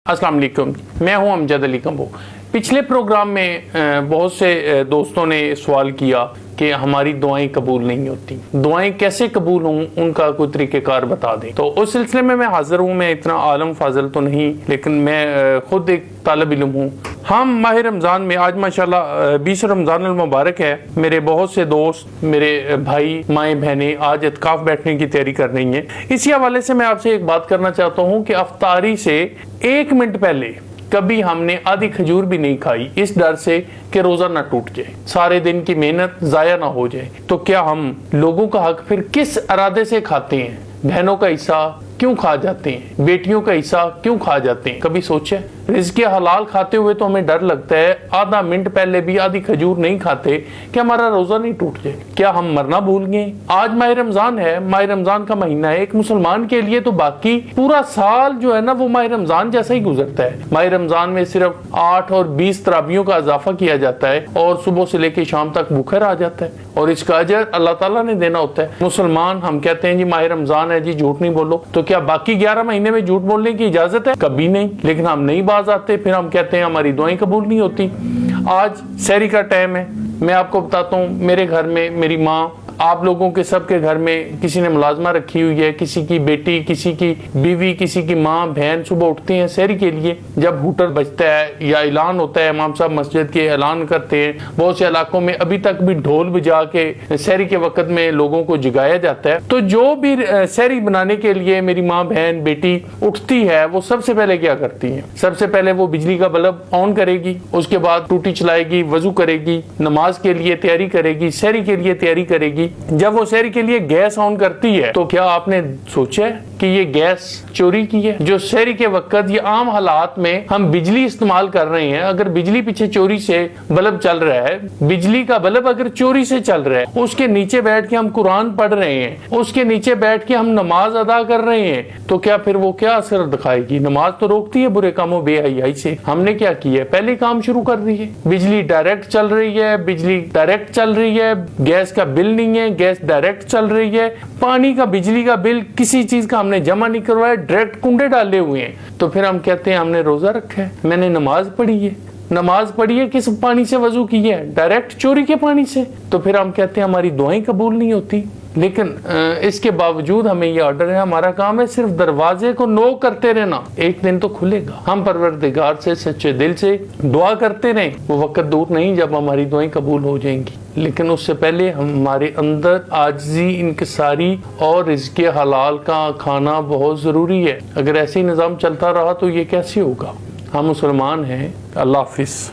अस्सलाम वालेकुम, मैं हूं अमजद अली कंबो। पिछले प्रोग्राम में बहुत से दोस्तों ने सवाल किया कि हमारी दुआएं कबूल नहीं होती, दुआएं कैसे कबूल हों, उनका कोई तरीक़ेकार बता दें। तो उस सिलसिले में मैं हाजिर हूँ। मैं इतना आलम फाजल तो नहीं, लेकिन मैं खुद एक तालिब इल्म हूँ। हम माह रमज़ान में आज माशाल्लाह 20 रमज़ान अल मुबारक है। मेरे बहुत से दोस्त, मेरे भाई, माएँ, बहनें आज इत्काफ बैठने की तैयारी कर रही हैं। इसी हवाले से मैं आपसे एक बात करना चाहता हूँ कि अफ्तारी से 1 मिनट पहले कभी हमने आधी खजूर भी नहीं खाई, इस डर से कि रोजा ना टूट जाए, सारे दिन की मेहनत जाया ना हो जाए। तो क्या हम लोगों का हक फिर किस इरादे से खाते हैं? बहनों का हिस्सा क्यों खा जाते हैं? बेटियों का हिस्सा क्यों खा जाते हैं? कभी सोचे? रिज़्क़ हलाल खाते हुए तो हमें डर लगता है, आधा मिनट पहले भी आधी खजूर नहीं खाते कि हमारा रोजा नहीं टूट जाए। क्या हम मरना भूल गए? आज माह रमजान है, माह रमजान का महीना है। एक मुसलमान के लिए तो बाकी पूरा साल जो है ना, वो माह रमजान जैसा ही गुजरता है। माह रमजान में सिर्फ 8 और 20 तराबियों का इजाफा किया जाता है और सुबह से लेकर शाम तक भूखा रह जाता है, और इसका अजर अल्लाह ताला ने देना होता है। मुसलमान हम कहते हैं जी माह रमजान है जी, झूठ नहीं बोलो। तो क्या बाकी 11 महीने में झूठ बोलने की इजाजत है? कभी नहीं। लेकिन हम नहीं बाज आते, फिर हम कहते हैं हमारी दुआएं कबूल नहीं होती। आज सहरी का टाइम है। मैं आपको बताता हूँ, मेरे घर में मेरी माँ, आप लोगों के सबके घर में किसी ने मुलाजमा रखी हुई है, किसी की बेटी, किसी की बीवी, किसी की माँ, बहन सुबह उठती हैं सहरी के लिए। जब हुटर बजता है या ऐलान होता है, इमाम साहब मस्जिद के ऐलान करते हैं। बहुत से इलाकों में अभी तक भी ढोल बजा के सहरी के वक्त में लोगों को जगाया जाता है। तो जो भी सहरी बनाने के लिए मेरी माँ, बहन, बेटी उठती है, वो सबसे पहले क्या करती है? सबसे पहले वो बिजली का बल्ब ऑन करेगी, उसके बाद टूटी चलाएगी, वजू करेगी, नमाज के लिए तैयारी करेगी, सहरी के लिए तैयारी करेगी। जब वो सहरी के लिए गैस ऑन करती है, तो क्या आपने सोचा है कि ये गैस चोरी की है? जो सहरी के वक्त ये आम हालात में हम बिजली इस्तेमाल कर रहे हैं, अगर बिजली पीछे चोरी से बल्ब चल रहा है, बिजली का बल्ब अगर चोरी से चल रहा है, उसके नीचे बैठ के हम कुरान पढ़ रहे हैं, उसके नीचे बैठ के हम नमाज अदा कर रहे हैं, तो क्या फिर वो क्या असर दिखाएगी? नमाज तो रोकती है बुरे कामों बेहयाई से। हमने क्या किया? पहले काम शुरू कर दिए। बिजली डायरेक्ट चल रही है, बिजली डायरेक्ट चल रही है, गैस का बिल नहीं है, गैस डायरेक्ट चल रही है, पानी का, बिजली का बिल किसी चीज का हमने जमा नहीं करवाया, डायरेक्ट कुंडे डाले हुए हैं। तो फिर हम कहते हैं हमने रोजा रखा है, मैंने नमाज पढ़ी है। नमाज पढ़ी है किस पानी से? वजू की है, डायरेक्ट चोरी के पानी से। तो फिर हम कहते हैं हमारी दुआएं कबूल नहीं होती। लेकिन इसके बावजूद हमें ये ऑर्डर है, हमारा काम है सिर्फ दरवाजे को नोक करते रहना, एक दिन तो खुलेगा। हम परवरदिगार से सच्चे दिल से दुआ करते रहें, वो वक्त दूर नहीं जब हमारी दुआएं कबूल हो जाएंगी। लेकिन उससे पहले हमारे अंदर आजिज़ी, इंकिसारी और रिज़्क़ हलाल का खाना बहुत ज़रूरी है। अगर ऐसे ही निज़ाम चलता रहा तो ये कैसे होगा? हम मुसलमान हैं। अल्लाह हाफ़िज़।